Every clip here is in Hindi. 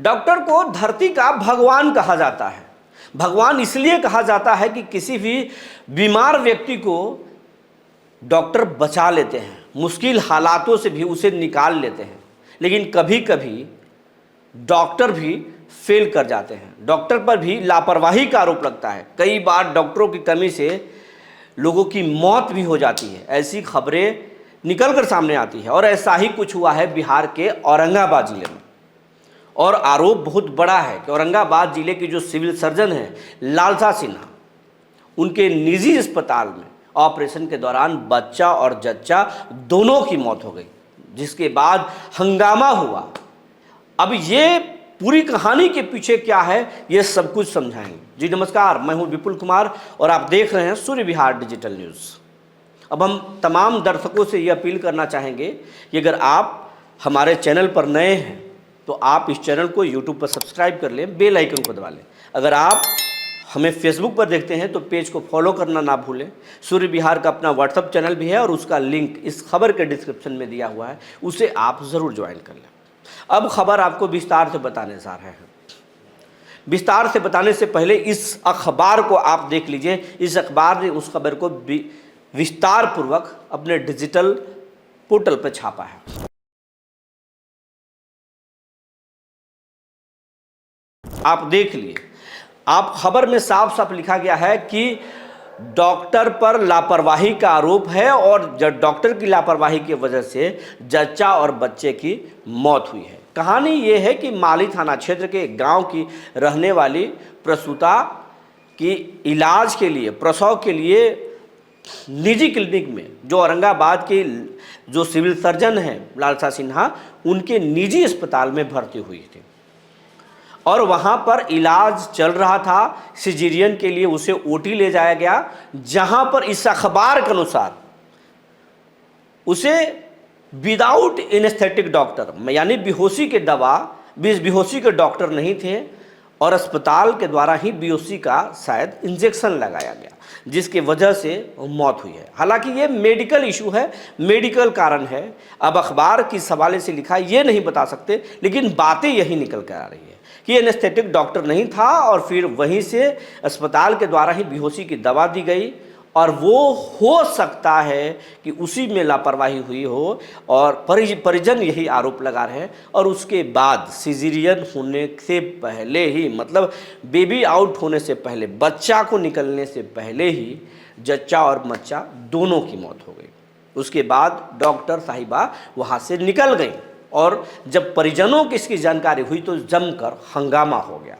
डॉक्टर को धरती का भगवान कहा जाता है। भगवान इसलिए कहा जाता है कि किसी भी बीमार व्यक्ति को डॉक्टर बचा लेते हैं, मुश्किल हालातों से भी उसे निकाल लेते हैं। लेकिन कभी कभी डॉक्टर भी फेल कर जाते हैं, डॉक्टर पर भी लापरवाही का आरोप लगता है। कई बार डॉक्टरों की कमी से लोगों की मौत भी हो जाती है, ऐसी खबरें निकल कर सामने आती है। और ऐसा ही कुछ हुआ है बिहार के औरंगाबाद जिले में। और आरोप बहुत बड़ा है कि औरंगाबाद जिले के जो सिविल सर्जन हैं लालसा सिन्हा, उनके निजी अस्पताल में ऑपरेशन के दौरान बच्चा और जच्चा दोनों की मौत हो गई, जिसके बाद हंगामा हुआ। अब ये पूरी कहानी के पीछे क्या है, ये सब कुछ समझाएंगे। जी नमस्कार, मैं हूं विपुल कुमार और आप देख रहे हैं सूर्य विहार डिजिटल न्यूज़। अब हम तमाम दर्शकों से ये अपील करना चाहेंगे कि अगर आप हमारे चैनल पर नए हैं तो आप इस चैनल को यूट्यूब पर सब्सक्राइब कर लें, बेल आइकन को दबा लें। अगर आप हमें फेसबुक पर देखते हैं तो पेज को फॉलो करना ना भूलें। सूर्य विहार का अपना व्हाट्सअप चैनल भी है और उसका लिंक इस खबर के डिस्क्रिप्शन में दिया हुआ है, उसे आप ज़रूर ज्वाइन कर लें। अब खबर आपको विस्तार से बताने जा रहे हैं। विस्तार से बताने से पहले इस अखबार को आप देख लीजिए। इस अखबार ने उस खबर को विस्तार पूर्वक अपने डिजिटल पोर्टल पर छापा है। आप देख लिए, आप खबर में साफ साफ लिखा गया है कि डॉक्टर पर लापरवाही का आरोप है और जब डॉक्टर की लापरवाही की वजह से जच्चा और बच्चे की मौत हुई है। कहानी ये है कि माली थाना क्षेत्र के गांव की रहने वाली प्रसूता की इलाज के लिए, प्रसव के लिए निजी क्लिनिक में, जो औरंगाबाद के जो सिविल सर्जन हैं लालसा सिन्हा, उनके निजी अस्पताल में भर्ती हुई थी और वहाँ पर इलाज चल रहा था। सिजेरियन के लिए उसे ओटी ले जाया गया, जहाँ पर इस अखबार के अनुसार उसे विदाउट एनेस्थेटिक डॉक्टर, यानी बेहोशी के दवा, बेहोशी के डॉक्टर नहीं थे और अस्पताल के द्वारा ही बेहोशी का शायद इंजेक्शन लगाया गया, जिसके वजह से मौत हुई है। हालांकि ये मेडिकल इशू है, मेडिकल कारण है। अब अखबार किस हवाले से लिखा ये नहीं बता सकते, लेकिन बातें यही निकल कर आ रही है कि एनेस्थेटिक डॉक्टर नहीं था और फिर वहीं से अस्पताल के द्वारा ही बेहोशी की दवा दी गई और वो हो सकता है कि उसी में लापरवाही हुई हो और परिजन यही आरोप लगा रहे हैं। और उसके बाद सिजेरियन होने से पहले ही, मतलब बेबी आउट होने से पहले, बच्चा को निकलने से पहले ही जच्चा और मच्चा दोनों की मौत हो गई। उसके बाद डॉक्टर साहिबा वहाँ से निकल गई और जब परिजनों की इसकी जानकारी हुई तो जमकर हंगामा हो गया।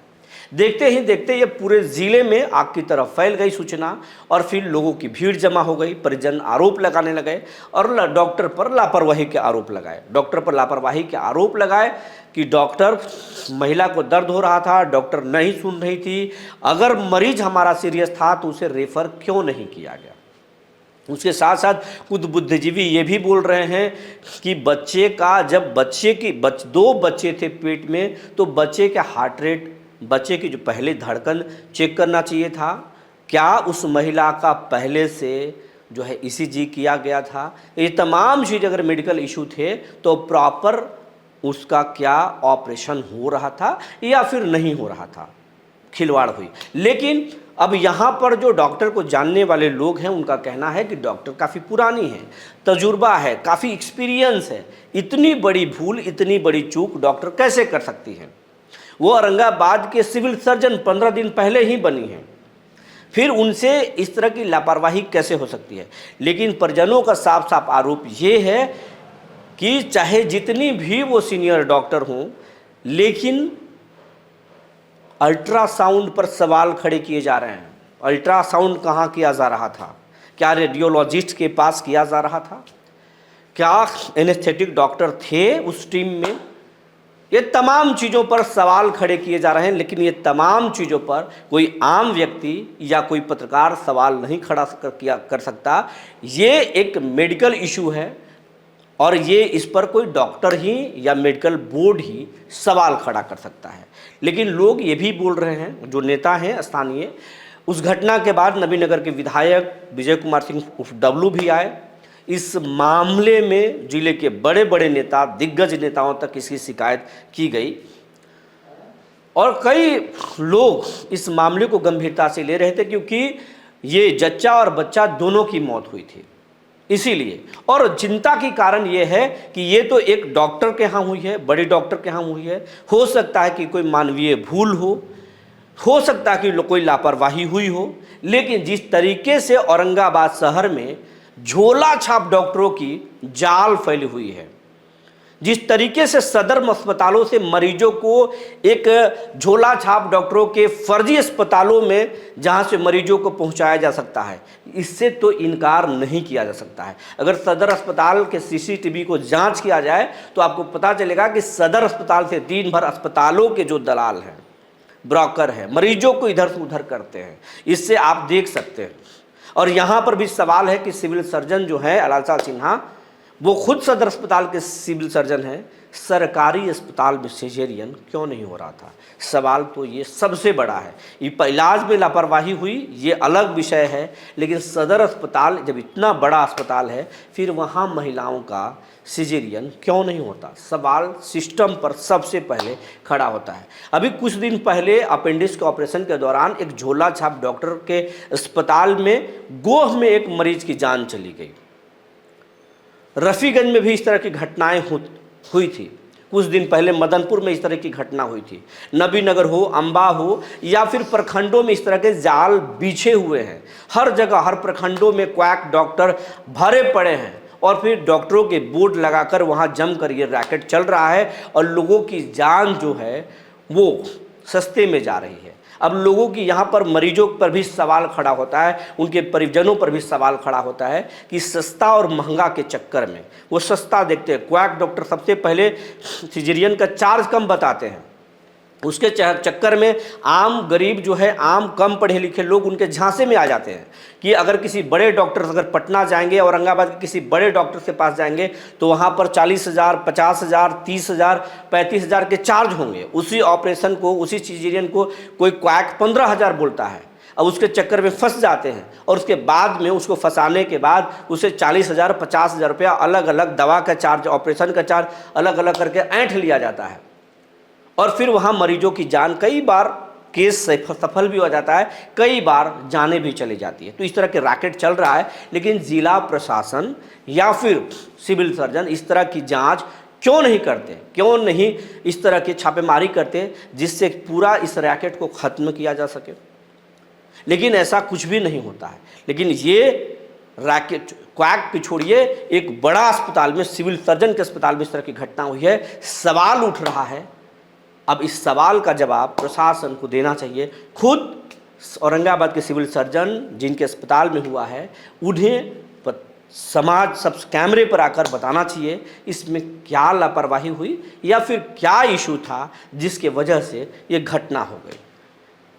देखते ही देखते ये पूरे ज़िले में आग की तरफ फैल गई सूचना और फिर लोगों की भीड़ जमा हो गई। परिजन आरोप लगाने लगे और डॉक्टर पर लापरवाही के आरोप लगाए। डॉक्टर पर लापरवाही के आरोप लगाए कि डॉक्टर, महिला को दर्द हो रहा था, डॉक्टर नहीं सुन रही थी। अगर मरीज हमारा सीरियस था तो उसे रेफ़र क्यों नहीं किया गया। उसके साथ साथ खुद बुद्धिजीवी ये भी बोल रहे हैं कि बच्चे का, जब दो बच्चे थे पेट में, तो बच्चे का हार्ट रेट, बच्चे की जो पहले धड़कन चेक करना चाहिए था। क्या उस महिला का पहले से जो है ईसीजी किया गया था? ये तमाम चीज़ अगर मेडिकल इशू थे तो प्रॉपर उसका क्या ऑपरेशन हो रहा था या फिर नहीं हो रहा था, खिलवाड़ हुई। लेकिन अब यहाँ पर जो डॉक्टर को जानने वाले लोग हैं उनका कहना है कि डॉक्टर काफ़ी पुरानी है, तजुर्बा है, काफ़ी एक्सपीरियंस है। इतनी बड़ी भूल, इतनी बड़ी चूक डॉक्टर कैसे कर सकती है? वो औरंगाबाद के सिविल सर्जन 15 दिन पहले ही बनी हैं, फिर उनसे इस तरह की लापरवाही कैसे हो सकती है? लेकिन परिजनों का साफ साफ आरोप ये है कि चाहे जितनी भी वो सीनियर डॉक्टर हों, लेकिन अल्ट्रासाउंड पर सवाल खड़े किए जा रहे हैं। अल्ट्रासाउंड कहाँ किया जा रहा था? क्या रेडियोलॉजिस्ट के पास किया जा रहा था? क्या एनेस्थेटिक डॉक्टर थे उस टीम में? ये तमाम चीज़ों पर सवाल खड़े किए जा रहे हैं, लेकिन ये तमाम चीज़ों पर कोई आम व्यक्ति या कोई पत्रकार सवाल नहीं खड़ा कर सकता। ये एक मेडिकल इशू है और ये इस पर कोई डॉक्टर ही या मेडिकल बोर्ड ही सवाल खड़ा कर सकता है। लेकिन लोग ये भी बोल रहे हैं, जो नेता हैं स्थानीय, उस घटना के बाद नबीनगर के विधायक विजय कुमार सिंह उर्फ डब्लू भी आए। इस मामले में जिले के बड़े बड़े नेता, दिग्गज नेताओं तक इसकी शिकायत की गई। और कई लोग इस मामले को गंभीरता से ले रहे थे, क्योंकि ये जच्चा और बच्चा दोनों की मौत हुई थी इसीलिए। और चिंता की कारण ये है कि ये तो एक डॉक्टर के यहाँ हुई है, बड़े डॉक्टर के यहाँ हुई है। हो सकता है कि कोई मानवीय भूल हो सकता है कि कोई लापरवाही हुई हो, लेकिन जिस तरीके से औरंगाबाद शहर में झोला छाप डॉक्टरों की जाल फैली हुई है, जिस तरीके से सदर अस्पतालों से मरीजों को एक झोला छाप डॉक्टरों के फर्जी अस्पतालों में जहां से मरीजों को पहुंचाया जा सकता है, इससे तो इनकार नहीं किया जा सकता है। अगर सदर अस्पताल के सीसीटीवी को जांच किया जाए तो आपको पता चलेगा कि सदर अस्पताल से दिन भर अस्पतालों के जो दलाल हैं, ब्रोकर हैं, मरीजों को इधर से उधर करते हैं। इससे आप देख सकते हैं। और यहाँ पर भी सवाल है कि सिविल सर्जन जो है लालसाल सिन्हा, वो खुद सदर अस्पताल के सिविल सर्जन हैं, सरकारी अस्पताल में सिजेरियन क्यों नहीं हो रहा था? सवाल तो ये सबसे बड़ा है। इलाज में लापरवाही हुई ये अलग विषय है, लेकिन सदर अस्पताल जब इतना बड़ा अस्पताल है, फिर वहाँ महिलाओं का सिजेरियन क्यों नहीं होता? सवाल सिस्टम पर सबसे पहले खड़ा होता है। अभी कुछ दिन पहले अपेंडिक्स के ऑपरेशन के दौरान एक झोला छाप डॉक्टर के अस्पताल में गोह में एक मरीज की जान चली गई। रफ़ीगंज में भी इस तरह की घटनाएं हुई थी। कुछ दिन पहले मदनपुर में इस तरह की घटना हुई थी। नबीनगर हो, अम्बा हो, या फिर प्रखंडों में इस तरह के जाल बिछे हुए हैं। हर जगह, हर प्रखंडों में क्वैक डॉक्टर भरे पड़े हैं, और फिर डॉक्टरों के बोर्ड लगाकर वहाँ जमकर ये रैकेट चल रहा है, और लोगों की जान जो है वो सस्ते में जा रही है। अब लोगों की यहाँ पर मरीजों पर भी सवाल खड़ा होता है, उनके परिजनों पर भी सवाल खड़ा होता है कि सस्ता और महंगा के चक्कर में वो सस्ता देखते हैं। क्वैक डॉक्टर सबसे पहले सिजेरियन का चार्ज कम बताते हैं, उसके चक्कर में आम गरीब जो है, आम कम पढ़े लिखे लोग उनके झांसे में आ जाते हैं कि अगर किसी बड़े डॉक्टर, अगर पटना जाएंगे, औरंगाबाद के किसी बड़े डॉक्टर के पास जाएंगे तो वहाँ पर 40,000, 50,000, 30,000, 35,000 के चार्ज होंगे। उसी ऑपरेशन को, उसी सिजेरियन को कोई क्वैक 15,000 बोलता है। अब उसके चक्कर में फंस जाते हैं, और उसके बाद में उसको फंसाने के बाद उसे 40,000, 50,000 रुपया अलग अलग दवा का चार्ज, ऑपरेशन का चार्ज अलग अलग करके ऐंठ लिया जाता है। और फिर वहाँ मरीजों की जान, कई बार केस सफल भी हो जाता है, कई बार जानें भी चली जाती है। तो इस तरह के रैकेट चल रहा है, लेकिन जिला प्रशासन या फिर सिविल सर्जन इस तरह की जांच क्यों नहीं करते, क्यों नहीं इस तरह की छापेमारी करते जिससे पूरा इस रैकेट को ख़त्म किया जा सके? लेकिन ऐसा कुछ भी नहीं होता है। लेकिन ये रैकेट, क्वैक की छोड़िए, एक बड़ा अस्पताल में, सिविल सर्जन के अस्पताल में इस तरह की घटना हुई है। सवाल उठ रहा है। अब इस सवाल का जवाब प्रशासन को देना चाहिए। खुद औरंगाबाद के सिविल सर्जन जिनके अस्पताल में हुआ है, उन्हें समाज सब कैमरे पर आकर बताना चाहिए इसमें क्या लापरवाही हुई या फिर क्या इशू था जिसके वजह से ये घटना हो गई।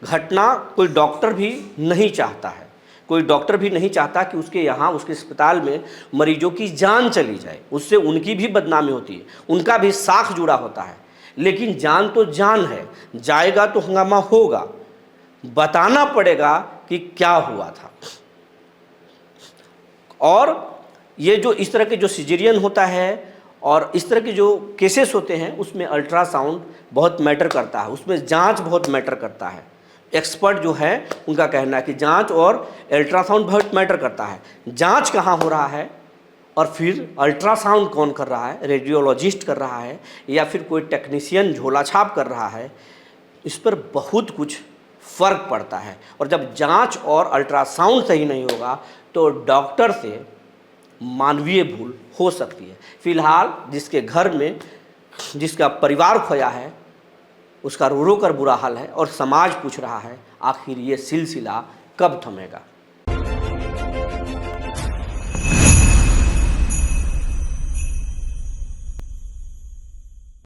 घटना कोई डॉक्टर भी नहीं चाहता है, कोई डॉक्टर भी नहीं चाहता कि उसके यहाँ, उसके अस्पताल में मरीजों की जान चली जाए। उससे उनकी भी बदनामी होती है, उनका भी साख जुड़ा होता है। लेकिन जान तो जान है, जाएगा तो हंगामा होगा, बताना पड़ेगा कि क्या हुआ था। और ये जो इस तरह के जो सिजेरियन होता है और इस तरह के जो केसेस होते हैं, उसमें अल्ट्रासाउंड बहुत मैटर करता है, उसमें जांच बहुत मैटर करता है। एक्सपर्ट जो है उनका कहना है कि जांच और अल्ट्रासाउंड बहुत मैटर करता है। जांच कहाँ हो रहा है और फिर अल्ट्रासाउंड कौन कर रहा है, रेडियोलॉजिस्ट कर रहा है या फिर कोई टेक्नीशियन झोला छाप कर रहा है, इस पर बहुत कुछ फ़र्क पड़ता है। और जब जांच और अल्ट्रासाउंड सही नहीं होगा तो डॉक्टर से मानवीय भूल हो सकती है। फिलहाल जिसके घर में जिसका परिवार खोया है उसका रो रो कर बुरा हाल है और समाज पूछ रहा है आखिर ये सिलसिला कब थमेगा।